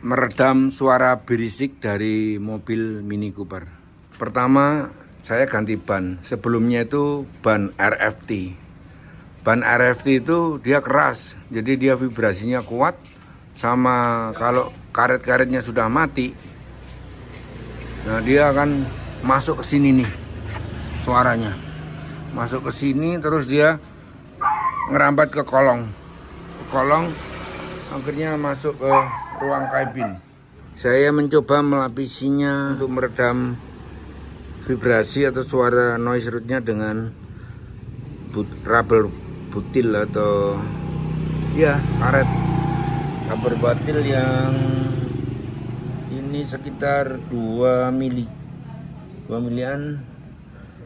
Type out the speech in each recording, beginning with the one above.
meredam suara berisik dari mobil Mini Cooper. Pertama, saya ganti ban. Sebelumnya itu ban RFT. Ban RFT itu dia keras, jadi dia vibrasinya kuat. Sama kalau karet-karetnya sudah mati, nah dia akan masuk ke sini nih suaranya. Masuk ke sini terus dia ngerambat ke kolong. Akhirnya masuk ke ruang kabin. Saya mencoba melapisinya untuk meredam vibrasi atau suara noise rootnya dengan rubber butil atau ya karet rubber butil yang ini sekitar 2 milian,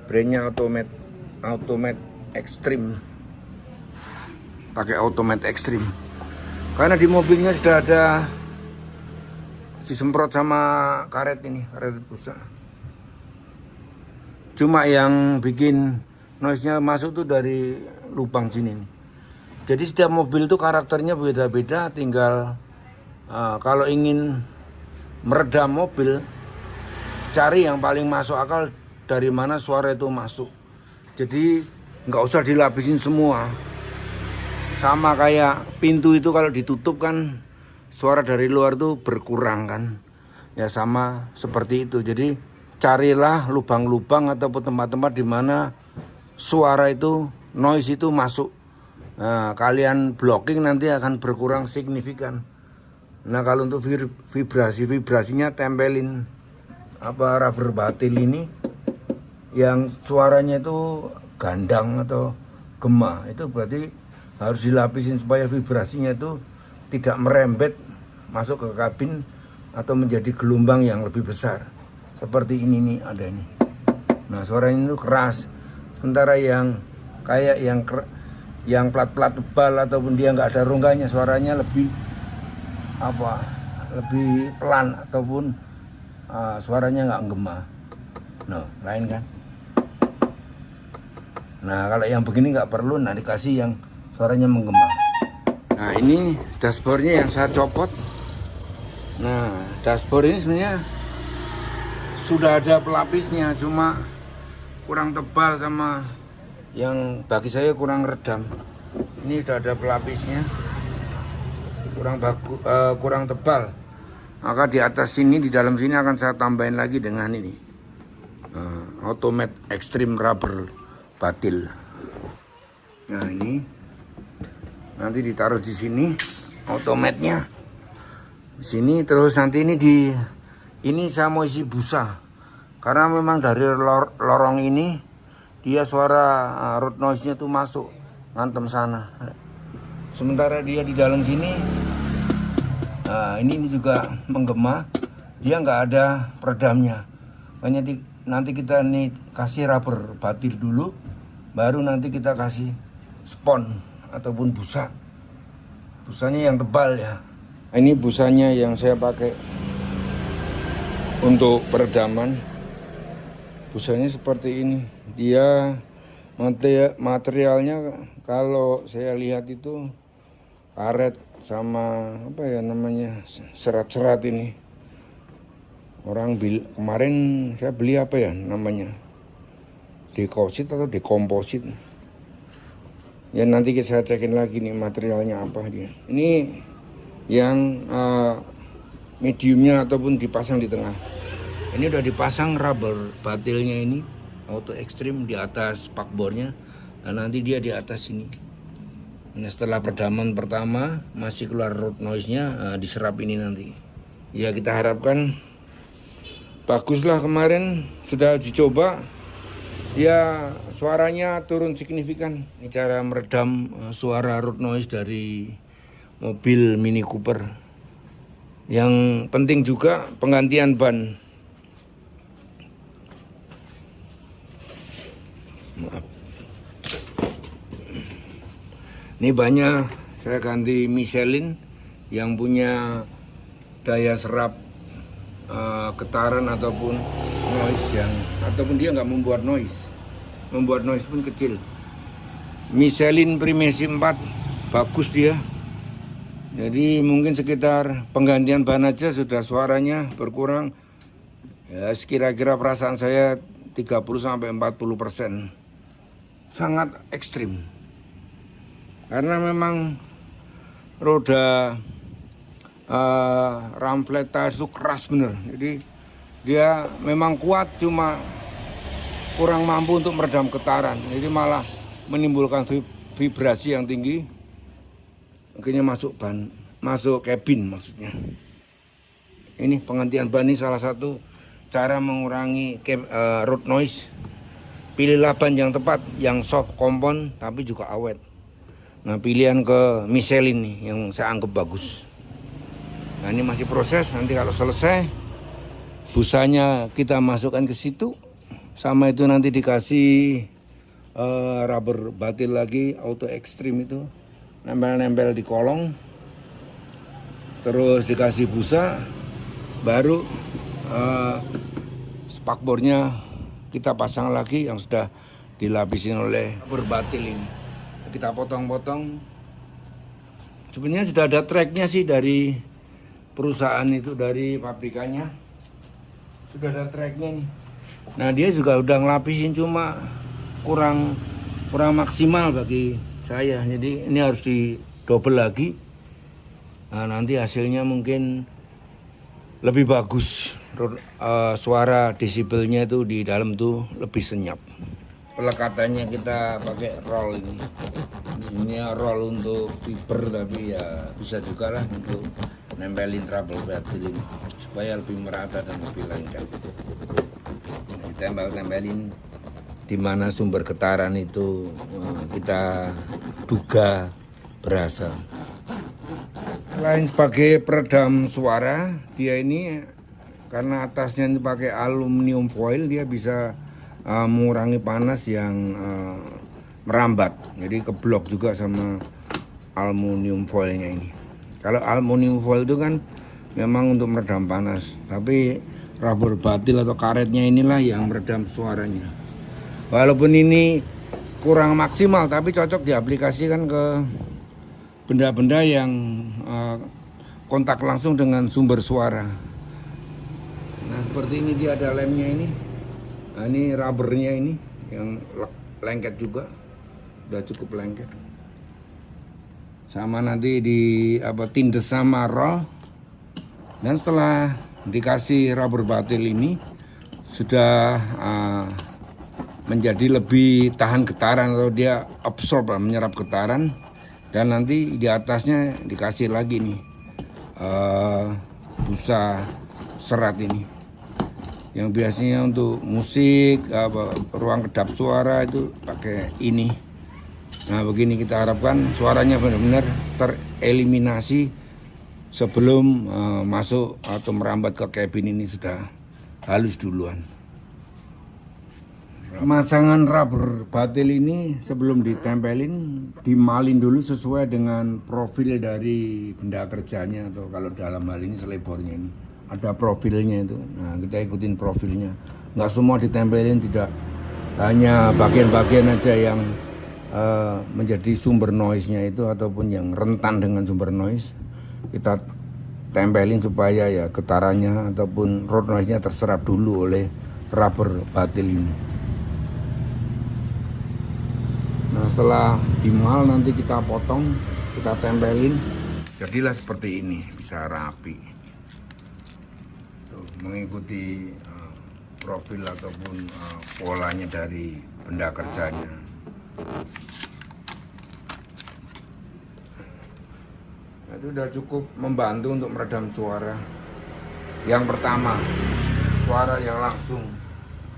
brandnya Automate Extreme, pakai Automate Extreme karena di mobilnya sudah ada disemprot sama karet busa. Cuma yang bikin noise-nya masuk tuh dari lubang sini nih. Jadi setiap mobil tuh karakternya beda-beda, tinggal kalau ingin meredam mobil, cari yang paling masuk akal dari mana suara itu masuk. Jadi nggak usah dilapisin semua. Sama kayak pintu itu kalau ditutup kan suara dari luar tuh berkurang kan. Ya sama seperti itu. Jadi carilah lubang-lubang ataupun tempat-tempat di mana suara itu, noise itu masuk. Nah, kalian blocking nanti akan berkurang signifikan. Nah, kalau untuk vibrasinya tempelin rubber batil ini yang suaranya itu gandang atau gema, itu berarti harus dilapisin supaya vibrasinya itu tidak merembet masuk ke kabin atau menjadi gelombang yang lebih besar. Seperti ini nih ada ini. Nah, suaranya itu keras. Sementara yang kayak yang plat-plat tebal ataupun dia nggak ada rongganya, suaranya lebih lebih pelan ataupun suaranya nggak gema. Nah, lain kan. Nah, kalau yang begini nggak perlu, nah dikasih yang suaranya menggema. Nah, ini dashboardnya yang saya copot. Nah, dashboard ini sebenarnya sudah ada pelapisnya, cuma kurang tebal sama yang bagi saya kurang redam. Ini sudah ada pelapisnya, kurang tebal. Maka di atas sini, di dalam sini akan saya tambahin lagi dengan ini Automate Extreme Rubber Batil. Nah, ini nanti ditaruh di sini automate-nya. Di sini terus nanti ini saya mau isi busa. Karena memang dari lorong ini dia suara road noise-nya tuh masuk ngantem sana. Sementara dia di dalam sini ini juga menggema, dia nggak ada peredamnya. Makanya nanti kita nih kasih rubber batil dulu, baru nanti kita kasih spon ataupun busa. Busanya yang tebal ya. Ini busanya yang saya pakai untuk peredaman. Busanya seperti ini. Dia materialnya kalau saya lihat itu karet sama serat-serat ini. Kemarin saya beli namanya dekomposit atau dekomposit. Ya nanti saya cekin lagi nih materialnya apa dia. Ini yang mediumnya ataupun dipasang di tengah. Ini udah dipasang rubber batilnya ini Auto Extreme di atas spakbornya. Nah, nanti dia di atas ini. Nah, setelah peredaman pertama masih keluar road noise-nya, diserap ini nanti. Ya kita harapkan baguslah. Kemarin sudah dicoba, ya suaranya turun signifikan. Ini cara meredam suara road noise dari mobil Mini Cooper. Yang penting juga penggantian ban. Maaf. Ini banyak saya ganti Michelin yang punya daya serap getaran ataupun noise ataupun dia nggak membuat noise pun kecil. Michelin Primacy 4 bagus dia. Jadi mungkin sekitar penggantian ban aja sudah suaranya berkurang. Ya, sekira-kira perasaan saya 30-40%. Sangat ekstrim. Karena memang roda ram flat tires itu keras bener. Jadi dia memang kuat, cuma kurang mampu untuk meredam getaran. Jadi malah menimbulkan vibrasi yang tinggi. Akhirnya masuk cabin maksudnya. Ini penggantian ban ini salah satu cara mengurangi road noise. Pilihlah ban yang tepat, yang soft compound tapi juga awet. Nah, pilihan ke Michelin nih yang saya anggap bagus. Nah, ini masih proses, nanti kalau selesai busanya kita masukkan ke situ. Sama itu nanti dikasih rubber batil lagi, auto extreme itu. Nempel-nempel di kolong. Terus dikasih busa, baru spakbornya kita pasang lagi yang sudah dilapisin oleh rubber batil ini. Kita potong-potong. Sebenarnya sudah ada tracknya sih dari perusahaan itu, dari pabrikannya. Sudah ada tracknya nih. Nah, dia juga udah ngelapisin, cuma kurang maksimal bagi saya. Jadi ini harus didobel lagi. Nah, nanti hasilnya mungkin lebih bagus. Suara desibelnya itu di dalam tuh lebih senyap. Pelekatannya kita pakai roll ini. Ini roll untuk fiber, tapi ya bisa juga lah untuk nempelin rubber batil ini supaya lebih merata dan lebih lengket. Ditempel-tempelin di mana sumber getaran itu kita duga berasal. Selain sebagai peredam suara, dia ini karena atasnya dipakai aluminium foil, dia bisa mengurangi panas yang merambat. Jadi keblok juga sama aluminium foilnya ini. Kalau aluminium foil itu kan memang untuk meredam panas, tapi rubber batil atau karetnya inilah yang meredam suaranya. Walaupun ini kurang maksimal, tapi cocok diaplikasikan ke benda-benda yang kontak langsung dengan sumber suara. Nah, seperti ini dia ada lemnya ini. Nah, ini rubbernya ini yang lengket juga, udah cukup lengket. Sama nanti tindes sama roll. Dan setelah dikasih rubber batil ini sudah menjadi lebih tahan getaran, atau dia absorb, menyerap getaran. Dan nanti di atasnya dikasih lagi nih busa serat ini, yang biasanya untuk musik, ruang kedap suara itu pakai ini. Nah, begini kita harapkan suaranya benar-benar tereliminasi sebelum masuk atau merambat ke cabin ini sudah halus duluan. Pemasangan rubber batil ini sebelum ditempelin, dimalin dulu sesuai dengan profil dari benda kerjanya, atau kalau dalam hal ini selebornya ini ada profilnya itu. Nah, kita ikutin profilnya. Nggak semua ditempelin, tidak hanya bagian-bagian aja yang menjadi sumber noise-nya itu ataupun yang rentan dengan sumber noise. Kita tempelin supaya ya getarannya ataupun road noise-nya terserap dulu oleh rubber batil ini. Nah, setelah dimal nanti kita potong, kita tempelin, jadilah seperti ini, bisa rapi. Tuh, mengikuti profil ataupun polanya dari benda kerjanya. Nah, itu sudah cukup membantu untuk meredam suara. Yang pertama, suara yang langsung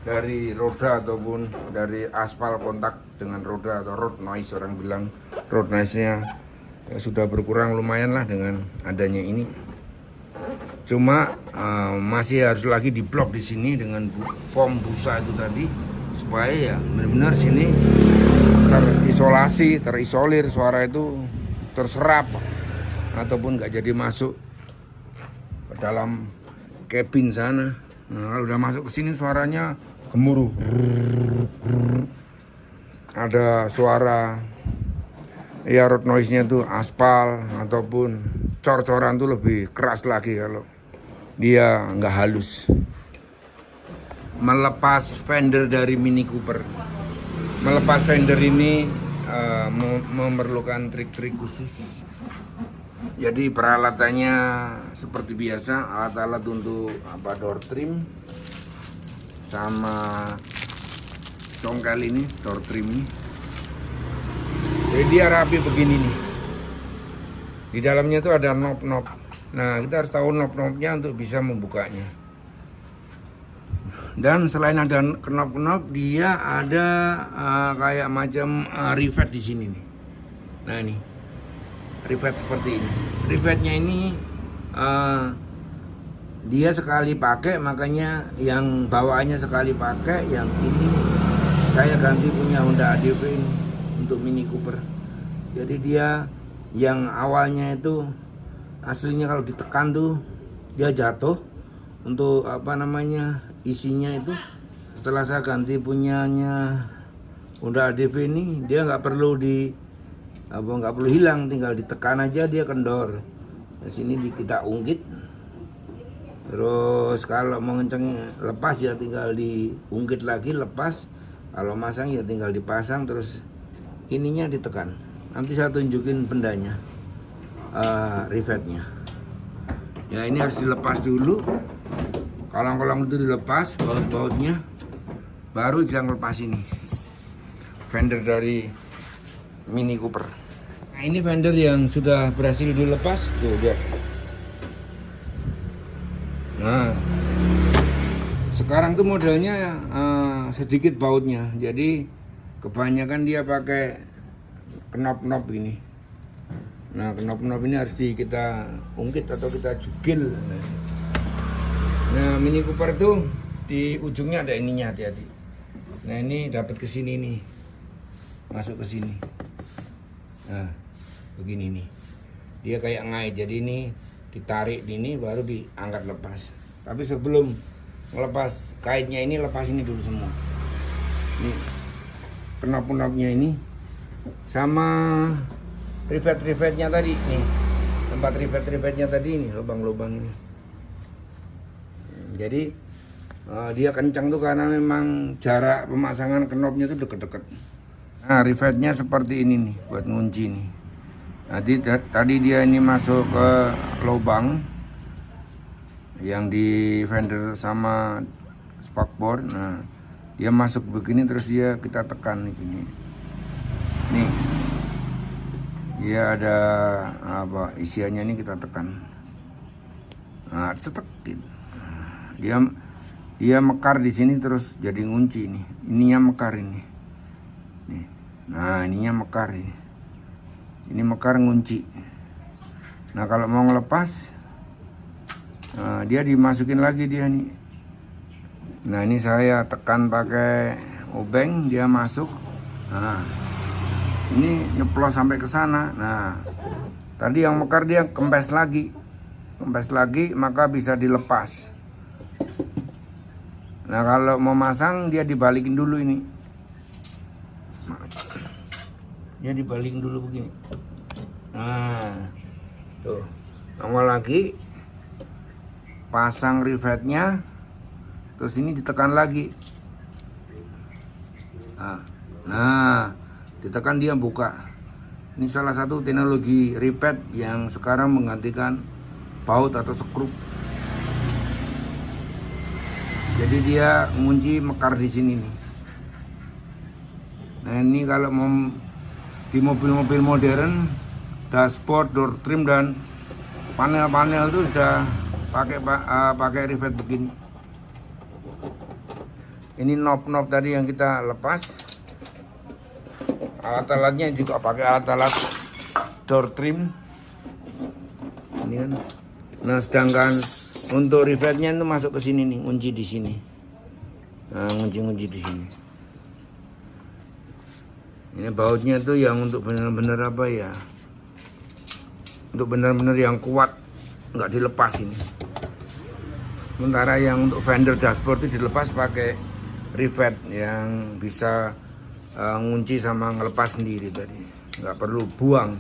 dari roda ataupun dari aspal kontak dengan roda atau road noise, orang bilang road noise-nya ya sudah berkurang lumayan lah dengan adanya ini. Cuma masih harus lagi diblok di sini dengan foam busa itu tadi, supaya ya benar-benar sini terisolir, suara itu terserap ataupun nggak jadi masuk ke dalam cabin sana. Nah, kalau udah masuk ke sini suaranya gemuruh. Ada suara ya road noise-nya tuh aspal ataupun cor-coran tuh lebih keras lagi kalau dia nggak halus. Melepas fender dari Mini Cooper. Melepas fender ini memerlukan trik-trik khusus. Jadi peralatannya seperti biasa, alat-alat untuk door trim sama congkel ini, door trim ini. Jadi dia rapi begini nih. Di dalamnya tuh ada knob-knob. Nah, kita harus tahu knob-knobnya untuk bisa membukanya. Dan selain ada knob-knob, dia ada kayak macam rivet di sini nih. Nah, ini rivet seperti ini. Rivetnya ini dia sekali pakai, makanya yang bawaannya sekali pakai. Yang ini saya ganti punya Honda ADV ini untuk Mini Cooper. Jadi dia yang awalnya itu aslinya kalau ditekan tuh dia jatuh. Untuk isinya itu setelah saya ganti punyanya Honda ADV ini, dia nggak perlu hilang, tinggal ditekan aja dia kendor. Di sini kita ungkit, terus kalau mau ngenceng lepas ya tinggal diungkit lagi, lepas. Kalau masang ya tinggal dipasang, terus ininya ditekan. Nanti saya tunjukin bendanya, rivetnya. Ya ini harus dilepas dulu. Kolong-kolong itu dilepas, baut-bautnya, baru kita lepas ini fender dari Mini Cooper. Nah, ini fender yang sudah berhasil dilepas, tuh lihat. Nah, sekarang tuh modelnya sedikit bautnya, jadi kebanyakan dia pakai knob-knob ini. Nah, knob-knob ini harus kita ungkit atau kita jugil. Nah, Mini Cooper tuh di ujungnya ada ininya, hati-hati. Nah, ini dapat ke sini nih, masuk ke sini. Nah, begini nih, dia kayak ngait. Jadi ini ditarik ini baru diangkat lepas. Tapi sebelum ngelepas kaitnya ini, lepas ini dulu semua. Ini knob-knobnya ini sama rivet-rivetnya tadi nih, tempat rivet-rivetnya tadi ini, lubang-lubang ini. Jadi dia kencang tuh karena memang jarak pemasangan knobnya tuh deket-deket. Nah, rivetnya seperti ini nih buat ngunci nih. Tadi dia ini masuk ke lubang yang di fender sama spakbor. Nah, dia masuk begini, terus kita tekan nih gini. Nih, dia ada isiannya ini, kita tekan. Nah, cetek gitu. Dia mekar di sini, terus jadi ngunci nih. Ininya mekar ini. Nih. Nah, ininya mekar ini. Ini mekar ngunci. Nah, kalau mau ngelepas, dia dimasukin lagi dia nih. Nah, ini saya tekan pakai obeng, dia masuk. Nah, ini nyeplos sampai ke sana. Nah, tadi yang mekar dia kempes lagi, maka bisa dilepas. Nah, kalau mau masang dia dibalikin dulu ini. Dia dibalikin dulu begini. Nah, tuh. Nongol lagi. Pasang rivetnya. Terus ini ditekan lagi. Nah, ditekan dia buka. Ini salah satu teknologi rivet yang sekarang menggantikan baut atau skrup. Jadi dia ngunci mekar di sini nih. Nah, ini kalau mau di mobil-mobil modern, dashboard, door trim dan panel-panel itu sudah pakai rivet begini. Ini knob-knob tadi yang kita lepas. Alat-alatnya juga pakai alat-alat door trim. Ini kan. Nah, sedangkan untuk rivetnya itu masuk ke sini nih, ngunci di sini. Nah, ngunci di sini. Ini bautnya tuh yang untuk benar-benar untuk benar-benar yang kuat, nggak dilepas ini. Sementara yang untuk fender dashboard itu dilepas pakai rivet yang bisa ngunci sama ngelepas sendiri tadi. nggak perlu buang.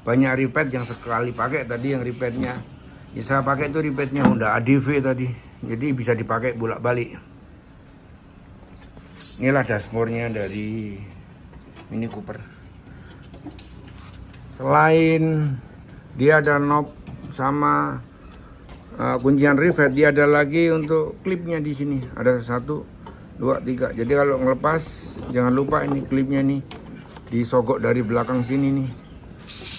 Banyak repeat yang sekali pakai tadi, yang repeatnya saya pakai itu repeatnya Honda ADV tadi, jadi bisa dipakai bolak-balik. Inilah dashboardnya dari Mini Cooper. Selain dia ada knob sama kuncian rivet, dia ada lagi untuk klipnya di sini. Ada 1, 2, 3. Jadi kalau ngelepas jangan lupa ini klipnya nih disogok dari belakang sini nih,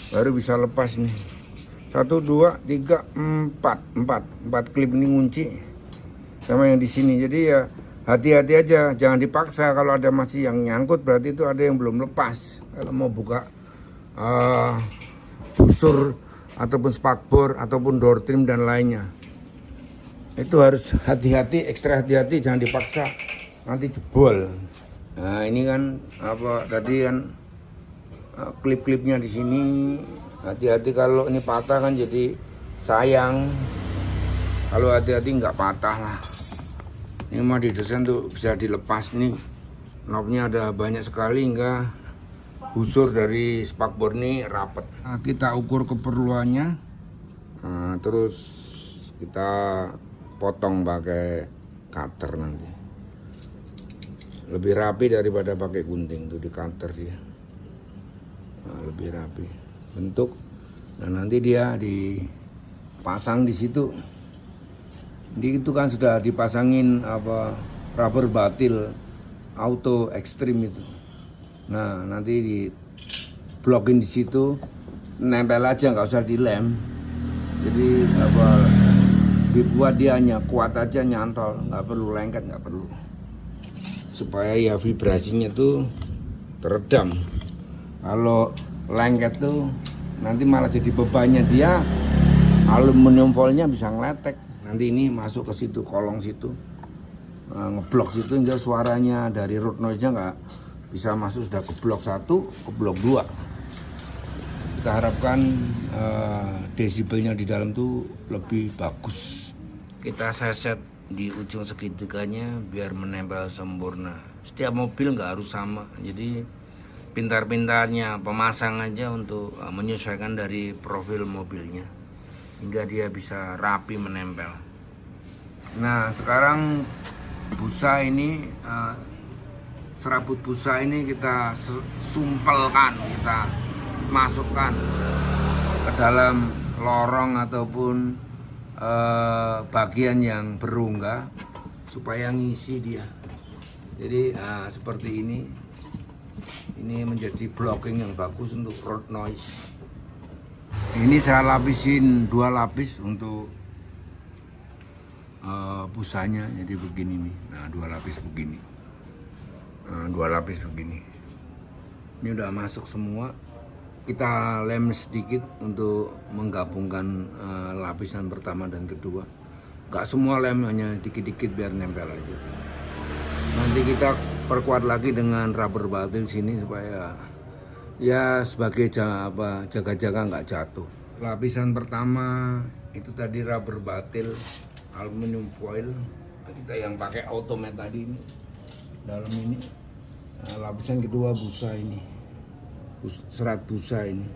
baru bisa lepas nih. 1, 2, 3, 4 klip ini ngunci sama yang di sini. Jadi ya hati-hati aja, jangan dipaksa. Kalau ada masih yang nyangkut berarti itu ada yang belum lepas. Kalau mau buka busur ataupun spakbor ataupun door trim dan lainnya, itu harus hati-hati, ekstra hati-hati, jangan dipaksa, nanti jebol. Nah ini kan apa tadi kan klip-klipnya di sini, hati-hati kalau ini patah kan jadi sayang. Kalau hati-hati nggak patah lah. Ini mah didesain tuh bisa dilepas nih, knobnya ada banyak sekali hingga busur dari spakbor ini rapet. Nah, kita ukur keperluannya, terus kita potong pakai cutter nanti. Lebih rapi daripada pakai gunting tuh di cutter dia. Nah, lebih rapi bentuk. Dan nanti dia dipasang di situ. Di itu kan sudah dipasangin apa rubber batil auto ekstrim itu. Nah nanti di blokin di situ, nempel aja, nggak usah dilem. Jadi apa dibuat dia hanya kuat aja nyantol, nggak perlu lengket, nggak perlu, supaya ya vibrasinya tuh teredam. Kalau lengket tuh nanti malah jadi bebannya dia, aluminium foilnya bisa ngeletek. Nanti ini masuk ke situ, kolong situ, ngeblok situ, hingga suaranya dari road noise-nya nggak bisa masuk, sudah ke blok 1, ke blok 2. Kita harapkan desibelnya di dalam tuh lebih bagus. Kita set di ujung segitiganya biar menempel sempurna. Setiap mobil nggak harus sama, jadi pintar-pintarnya pemasang aja untuk menyesuaikan dari profil mobilnya, hingga dia bisa rapi menempel. Nah sekarang busa ini, serabut busa ini kita sumpelkan, kita masukkan ke dalam lorong ataupun bagian yang berongga supaya ngisi dia. Jadi seperti ini menjadi blocking yang bagus untuk road noise. Ini saya lapisin 2 lapis untuk busanya, jadi begini nih. Nah 2 lapis begini. 2 lapis begini. Ini udah masuk semua. Kita lem sedikit untuk menggabungkan lapisan pertama dan kedua. Gak semua lem, hanya dikit-dikit biar nempel aja. Nanti kita perkuat lagi dengan rubber batil sini supaya ya sebagai jaga-jaga nggak jatuh. Lapisan pertama itu tadi rubber batil aluminium foil. Kita yang pakai automat tadi ini. Dalam ini, nah, lapisan kedua busa ini, serat busa ini.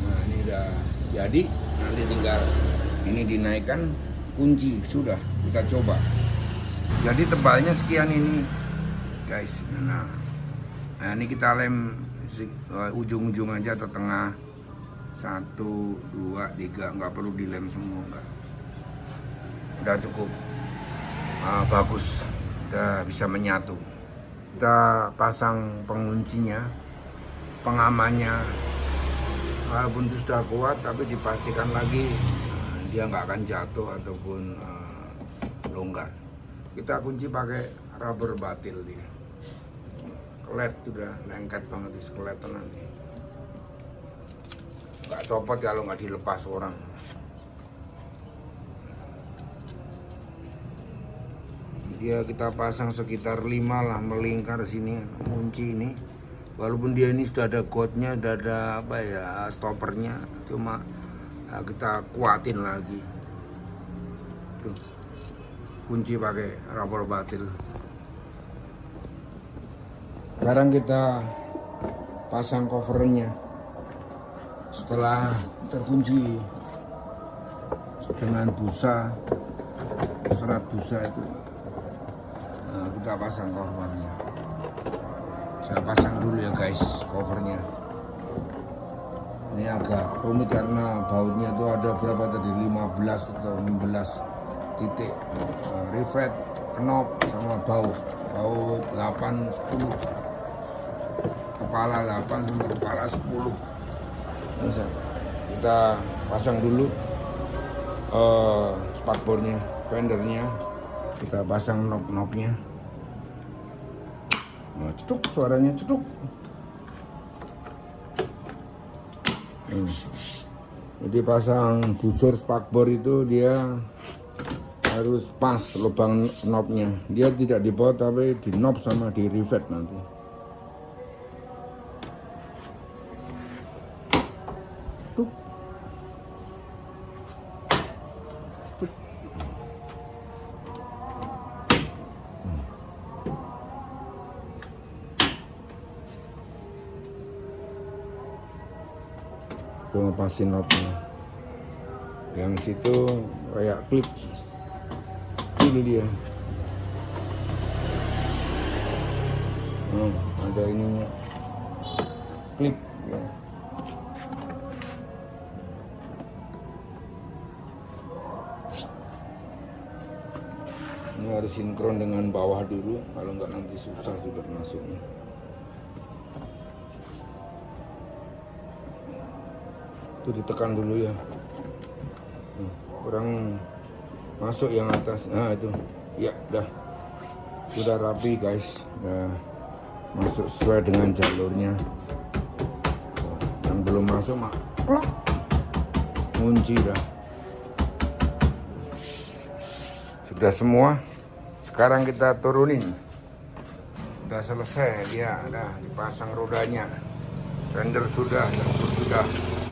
Nah ini udah jadi, nanti tinggal ini dinaikkan, kunci, sudah kita coba. Jadi tebalnya sekian ini guys. Nah ini kita lem ujung-ujung aja atau tengah, 1, 2, 3, nggak perlu dilem semua, enggak. Udah cukup. Bagus, udah bisa menyatu. Kita pasang penguncinya, pengamannya, walaupun itu sudah kuat tapi dipastikan lagi dia nggak akan jatuh ataupun longgar. Kita kunci pakai rubber batil dia. Kelet udah lengket banget di skeleton nanti. Nggak copot kalau nggak dilepas orang. Dia kita pasang sekitar 5 lah, melingkar sini kunci ini. Walaupun dia ini sudah ada godnya, sudah ada apa ya stoppernya, cuma kita kuatin lagi. Tuh, kunci pakai rubber batil. Sekarang kita pasang covernya setelah terkunci dengan busa, serat busa itu. Nah, kita pasang covernya. Saya pasang dulu ya guys covernya. Ini agak rumit karena bautnya itu ada berapa tadi, 15 atau 16 titik. Rivet, knob sama baut 8, 10, kepala 8 sama kepala 10. Bisa. Kita pasang dulu spakbornya, fendernya, kita pasang knob-knobnya. Nah, ceduk, suaranya ceduk. Jadi pasang busur spakbor itu dia harus pas lubang knobnya. Dia tidak di bawah tapi di knob sama di rivet nanti. Tuk. Tuk. Itu ngepasin knobnya. Yang situ kayak klip kecil dia. Ada ininya, klip ya. Ini harus sinkron dengan bawah dulu, kalau enggak nanti susah juga masuknya. Itu ditekan dulu ya. Kurang masuk yang atas. Nah itu ya udah, sudah rapi guys. Nah, masuk sesuai dengan jalurnya. Yang belum masuk mak plok, kunci dah. Sudah semua. Sekarang kita turunin. Sudah selesai dia, ada dipasang rodanya. Fender sudah, dashboard sudah.